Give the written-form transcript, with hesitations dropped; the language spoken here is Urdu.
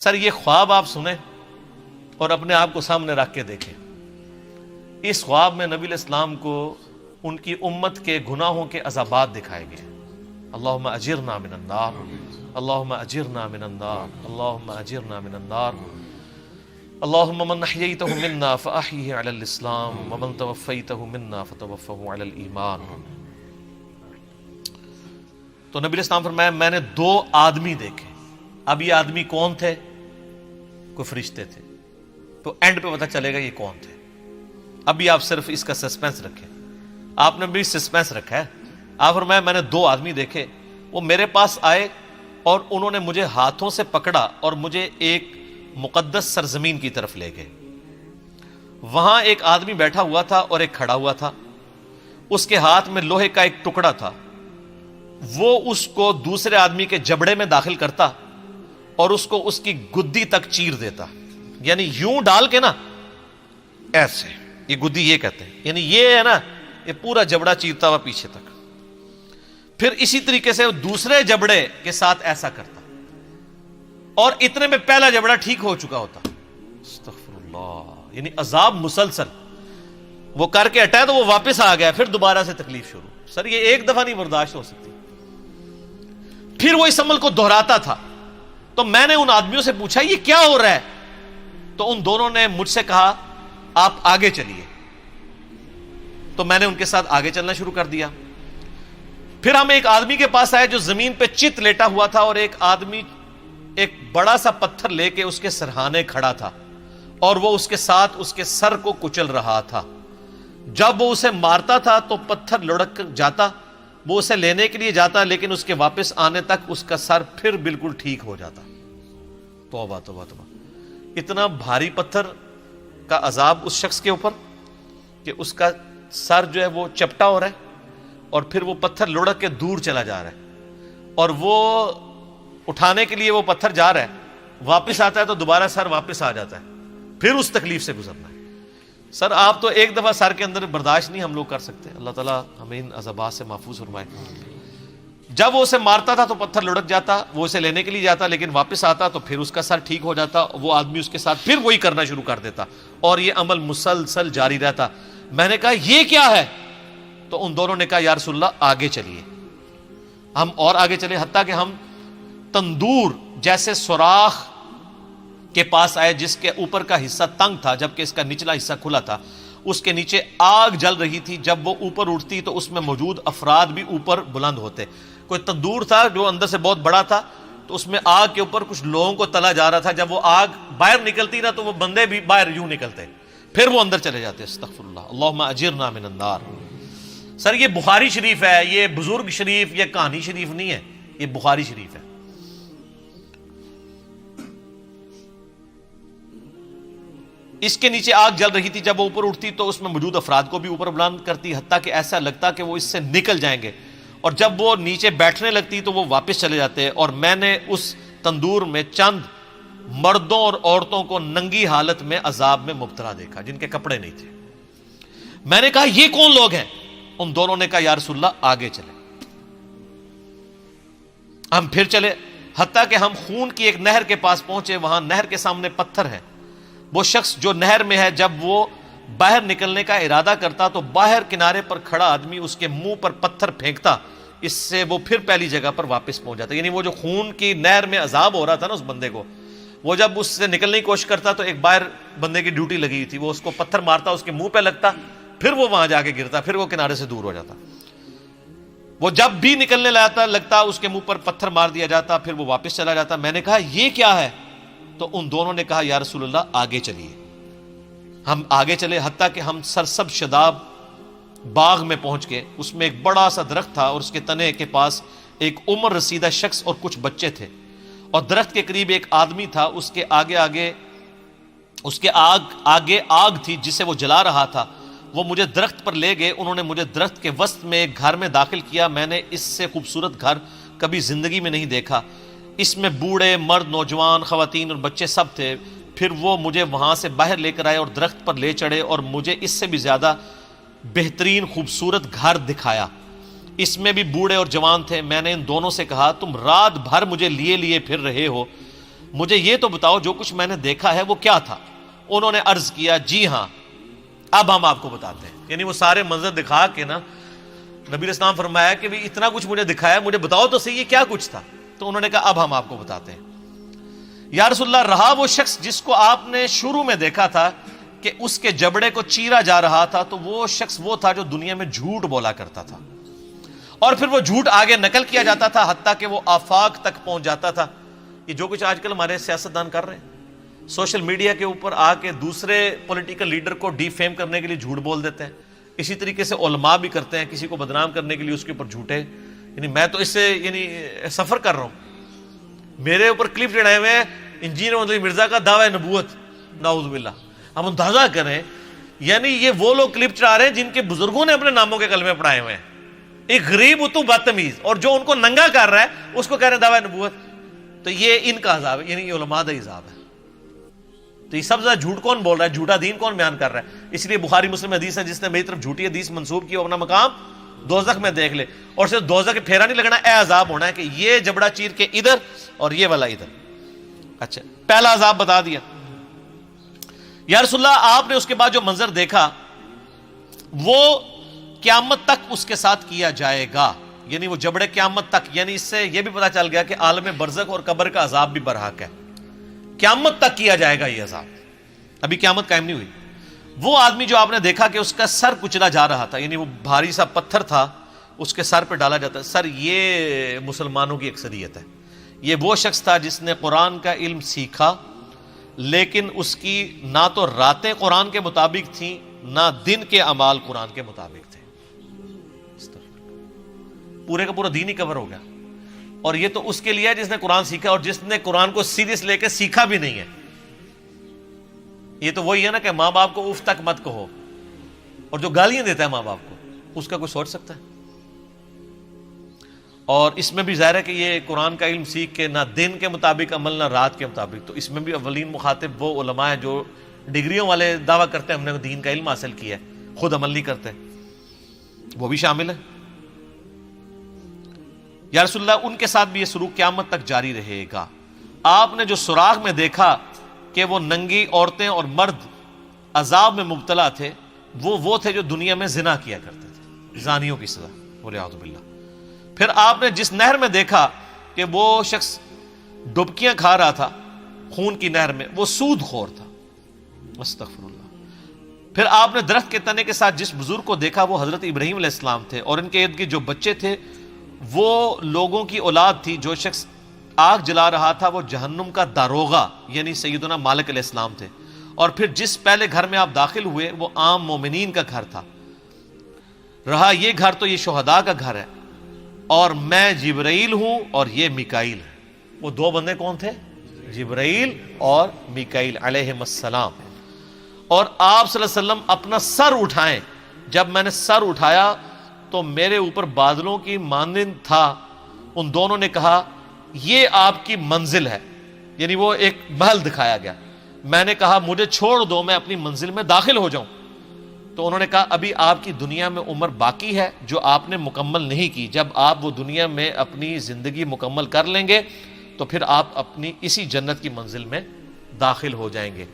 سر یہ خواب آپ سنیں اور اپنے آپ کو سامنے رکھ کے دیکھیں. اس خواب میں نبی علیہ السلام کو ان کی امت کے گناہوں کے عذابات دکھائے گئے. اللہم اجرنا من النار، اللہم اجرنا من النار، اللہم اجرنا من النار، اللہم من احییتہ منا فاحیہ علی الاسلام ومن توفیتہ منا فتوفہ علی الایمان. تو نبی علیہ السلام فرمایا میں نے دو آدمی دیکھے. اب یہ آدمی کون تھے؟ کوئی فرشتے تھے. تو اینڈ پہ پتہ چلے گا یہ کون تھے. ابھی آپ صرف اس کا سسپینس رکھیں. آپ نے بھی سسپینس رکھا ہے. آپ فرمایا میں نے دو آدمی دیکھے، وہ میرے پاس آئے اور انہوں نے مجھے ہاتھوں سے پکڑا اور مجھے ایک مقدس سرزمین کی طرف لے گئے. وہاں ایک آدمی بیٹھا ہوا تھا اور ایک کھڑا ہوا تھا. اس کے ہاتھ میں لوہے کا ایک ٹکڑا تھا. وہ اس کو دوسرے آدمی کے جبڑے میں داخل کرتا اور اس کو اس کی گدی تک چیر دیتا. یعنی یوں ڈال کے نا ایسے، یہ گدی یہ کہتے ہیں، یعنی یہ ہے نا، یہ پورا جبڑا چیرتا ہوا پیچھے تک. پھر اسی طریقے سے دوسرے جبڑے کے ساتھ ایسا کرتا اور اتنے میں پہلا جبڑا ٹھیک ہو چکا ہوتا. استغفر اللہ. یعنی عذاب مسلسل. وہ کر کے ہٹا تو وہ واپس آ گیا، پھر دوبارہ سے تکلیف شروع. سر یہ ایک دفعہ نہیں برداشت ہو سکتی. پھر وہ اس عمل کو دہراتا تھا. تو میں نے ان آدمیوں سے پوچھا یہ کیا ہو رہا ہے؟ تو ان دونوں نے مجھ سے کہا آپ آگے چلیے. تو میں نے ان کے ساتھ آگے چلنا شروع کر دیا. پھر ہم ایک آدمی کے پاس آئے جو زمین پہ چت لیٹا ہوا تھا اور ایک آدمی ایک بڑا سا پتھر لے کے اس کے سرہانے کھڑا تھا اور وہ اس کے ساتھ اس کے سر کو کچل رہا تھا. جب وہ اسے مارتا تھا تو پتھر لڑک کر جاتا، وہ اسے لینے کے لیے جاتا، لیکن اس کے واپس آنے تک اس کا سر پھر بالکل ٹھیک ہو جاتا. توبہ توبہ توبہ. اتنا بھاری پتھر کا عذاب اس شخص کے اوپر کہ اس کا سر جو ہے وہ چپٹا ہو رہا ہے اور پھر وہ پتھر لڑک کے دور چلا جا رہا ہے اور وہ اٹھانے کے لیے وہ پتھر جا رہا ہے، واپس آتا ہے تو دوبارہ سر واپس آ جاتا ہے. پھر اس تکلیف سے گزرنا ہے. سر آپ تو ایک دفعہ سر کے اندر برداشت نہیں ہم لوگ کر سکتے. اللہ تعالیٰ ہمیں ان عذابات سے محفوظ فرمائے. جب وہ اسے مارتا تھا تو پتھر لڑک جاتا، وہ اسے لینے کے لیے جاتا لیکن واپس آتا تو پھر اس کا سر ٹھیک ہو جاتا. وہ آدمی اس کے ساتھ پھر وہی کرنا شروع کر دیتا اور یہ عمل مسلسل جاری رہتا. میں نے کہا یہ کیا ہے؟ تو ان دونوں نے کہا یا رسول اللہ آگے چلیے. ہم اور آگے چلے حتیٰ کہ ہم تندور جیسے سوراخ کے پاس آئے جس کے اوپر کا حصہ تنگ تھا جبکہ اس کا نچلا حصہ کھلا تھا. اس کے نیچے آگ جل رہی تھی. جب وہ اوپر اٹھتی تو اس میں موجود افراد بھی اوپر بلند ہوتے. کوئی تندور تھا جو اندر سے بہت بڑا تھا تو اس میں آگ کے اوپر کچھ لوگوں کو تلا جا رہا تھا. جب وہ آگ باہر نکلتی نا تو وہ بندے بھی باہر یوں نکلتے، پھر وہ اندر چلے جاتے. استغفر اللہ. اللہم اجرنا من النار. سر یہ بخاری شریف ہے، یہ بزرگ شریف یا کہانی شریف نہیں ہے، یہ بخاری شریف ہے. اس کے نیچے آگ جل رہی تھی. جب وہ اوپر اٹھتی تو اس میں موجود افراد کو بھی اوپر بلند کرتی حتیٰ کہ ایسا لگتا کہ وہ اس سے نکل جائیں گے. اور جب وہ نیچے بیٹھنے لگتی تو وہ واپس چلے جاتے. اور میں نے اس تندور میں چند مردوں اور عورتوں کو ننگی حالت میں عذاب میں مبتلا دیکھا جن کے کپڑے نہیں تھے. میں نے کہا یہ کون لوگ ہیں؟ ان دونوں نے کہا یا رسول اللہ آگے چلے. ہم پھر چلے حتیٰ کہ ہم خون کی ایک نہر کے پاس پہنچے. وہاں نہر کے سامنے پتھر ہے. وہ شخص جو نہر میں ہے جب وہ باہر نکلنے کا ارادہ کرتا تو باہر کنارے پر کھڑا آدمی اس کے منہ پر پتھر پھینکتا، اس سے وہ پھر پہلی جگہ پر واپس پہنچ جاتا. یعنی وہ جو خون کی نہر میں عذاب ہو رہا تھا نا اس بندے کو، وہ جب اس سے نکلنے کی کوشش کرتا تو ایک باہر بندے کی ڈیوٹی لگی تھی، وہ اس کو پتھر مارتا، اس کے منہ پہ لگتا، پھر وہ وہاں جا کے گرتا، پھر وہ کنارے سے دور ہو جاتا. وہ جب بھی نکلنے لگتا اس کے منہ پر پتھر مار دیا جاتا، پھر وہ واپس چلا جاتا. میں نے کہا یہ کیا ہے؟ تو ان دونوں نے کہا یا رسول اللہ آگے چلیے. ہم آگے چلے حتیٰ کہ ہم سرسب شداب باغ میں پہنچ گئے. اس میں ایک بڑا سا درخت تھا اور اس کے تنے کے پاس ایک عمر رسیدہ شخص اور کچھ بچے تھے. اور درخت کے قریب ایک آدمی تھا، اس کے آگے آگ تھی جسے وہ جلا رہا تھا. وہ مجھے درخت پر لے گئے. انہوں نے مجھے درخت کے وسط میں ایک گھر میں داخل کیا. میں نے اس سے خوبصورت گھر کبھی زندگی میں نہیں دیکھا. اس میں بوڑھے، مرد، نوجوان، خواتین اور بچے سب تھے. پھر وہ مجھے وہاں سے باہر لے کر آئے اور درخت پر لے چڑھے اور مجھے اس سے بھی زیادہ بہترین خوبصورت گھر دکھایا. اس میں بھی بوڑھے اور جوان تھے. میں نے ان دونوں سے کہا تم رات بھر مجھے لیے پھر رہے ہو، مجھے یہ تو بتاؤ جو کچھ میں نے دیکھا ہے وہ کیا تھا؟ انہوں نے عرض کیا جی ہاں اب ہم آپ کو بتاتے ہیں. یعنی وہ سارے منظر دکھا کے نا نبی علیہ السلام فرمایا کہ بھی اتنا کچھ مجھے دکھایا, مجھے بتاؤ تو صحیح یہ کیا کچھ تھا. تو انہوں نے کہا اب ہم آپ کو بتاتے ہیں. یا رسول اللہ رہا وہ شخص جس کو آپ نے شروع میں دیکھا تھا کہ اس کے جبڑے کو چیرا جا رہا تھا, تو وہ شخص وہ تھا جو دنیا میں جھوٹ بولا کرتا تھا اور پھر وہ جھوٹ آگے نقل کیا جاتا تھا حتیٰ کہ وہ آفاق تک پہنچ جاتا تھا. یہ جو کچھ آج کل ہمارے سیاستدان کر رہے ہیں, سوشل میڈیا کے اوپر آ کے دوسرے پولیٹیکل لیڈر کو ڈی فیم کرنے کے لیے جھوٹ بول دیتے ہیں. اسی طریقے سے علماء بھی کرتے ہیں, کسی کو بدنام کرنے کے لیے اس کے اوپر جھوٹے. یعنی میں تو اس سے سفر کر رہا ہوں, میرے اوپر کلپ چڑھائے ہوئے ہیں انجینئر محمد علی مرزا کا دعوی نبوت, نعوذ باللہ. ہم اندازہ کریں, یعنی یہ وہ لوگ کلپ چڑھا رہے ہیں جن کے بزرگوں نے اپنے ناموں کے کلمے پڑھائے ہوئے ہیں. ایک غریب اتو بدتمیز, اور جو ان کو ننگا کر رہا ہے اس کو کہہ رہے ہیں دعوی نبوت. تو یہ ان کا عذاب ہے, یعنی یہ علماء کا عذاب ہے. تو یہ سب زیادہ جھوٹ کون بول رہا ہے, جھوٹا دین کون بیان کر رہا ہے؟ اس لیے بخاری مسلم حدیث ہے, جس نے میری طرف جھوٹی حدیث منسوب کی وہ اپنا مقام دوزخ میں دیکھ لے. اور صرف دوزخ کے پھیرا نہیں لگنا, اے عذاب ہونا ہے کہ یہ جبڑا چیر کے ادھر اور یہ والا ادھر. اچھا, پہلا عذاب بتا دیا. یا رسول اللہ آپ نے اس کے بعد جو منظر دیکھا وہ قیامت تک اس کے ساتھ کیا جائے گا. یعنی وہ جبڑے قیامت تک, یعنی اس سے یہ بھی پتا چل گیا کہ عالم برزخ اور قبر کا عذاب بھی برحق ہے. قیامت تک کیا جائے گا یہ عذاب, ابھی قیامت قائم نہیں ہوئی. وہ آدمی جو آپ نے دیکھا کہ اس کا سر کچلا جا رہا تھا, یعنی وہ بھاری سا پتھر تھا اس کے سر پہ ڈالا جاتا ہے. سر یہ مسلمانوں کی اکثریت ہے. یہ وہ شخص تھا جس نے قرآن کا علم سیکھا, لیکن اس کی نہ تو راتیں قرآن کے مطابق تھیں نہ دن کے اعمال قرآن کے مطابق تھے. پورے کا پورا دین ہی کور ہو گیا. اور یہ تو اس کے لیے ہے جس نے قرآن سیکھا, اور جس نے قرآن کو سیریس لے کے سیکھا بھی نہیں ہے. یہ تو وہی ہے نا کہ ماں باپ کو اف تک مت کہو, اور جو گالیاں دیتا ہے ماں باپ کو, اس کا کوئی سوچ سکتا ہے؟ اور اس میں بھی ظاہر ہے کہ یہ قرآن کا علم سیکھ کے نہ دن کے مطابق عمل نہ رات کے مطابق. تو اس میں بھی اولین مخاطب وہ علماء ہیں جو ڈگریوں والے دعویٰ کرتے ہیں ہم نے دین کا علم حاصل کیا ہے, خود عمل نہیں کرتے, وہ بھی شامل ہے. یا رسول اللہ ان کے ساتھ بھی یہ سلوک قیامت تک جاری رہے گا. آپ نے جو سراغ میں دیکھا کہ وہ ننگی عورتیں اور مرد عذاب میں مبتلا تھے, وہ تھے جو دنیا میں زنا کیا کرتے تھے, زانیوں کی سزا, والعیاذ باللہ. پھر آپ نے جس نہر میں دیکھا کہ وہ شخص ڈبکیاں کھا رہا تھا خون کی نہر میں, وہ سود خور تھا, استغفر اللہ. پھر آپ نے درخت کے تنے کے ساتھ جس بزرگ کو دیکھا وہ حضرت ابراہیم علیہ السلام تھے, اور ان کے ارد گرد جو بچے تھے وہ لوگوں کی اولاد تھی. جو شخص آگ جلا رہا تھا وہ جہنم کا داروغہ یعنی سیدنا مالک علیہ السلام تھے. اور پھر جس پہلے گھر میں آپ داخل ہوئے وہ عام مومنین کا گھر تھا. رہا یہ گھر تو یہ شہداء کا گھر ہے, اور میں جبرائیل ہوں اور یہ میکائیل ہے. وہ دو بندے کون تھے؟ جبرائیل اور میکائیل علیہ السلام. اور آپ صلی اللہ علیہ وسلم اپنا سر اٹھائیں, جب میں نے سر اٹھایا تو میرے اوپر بادلوں کی مانند تھا. ان دونوں نے کہا یہ آپ کی منزل ہے, یعنی وہ ایک محل دکھایا گیا. میں نے کہا مجھے چھوڑ دو, میں اپنی منزل میں داخل ہو جاؤں. تو انہوں نے کہا ابھی آپ کی دنیا میں عمر باقی ہے جو آپ نے مکمل نہیں کی. جب آپ وہ دنیا میں اپنی زندگی مکمل کر لیں گے تو پھر آپ اپنی اسی جنت کی منزل میں داخل ہو جائیں گے.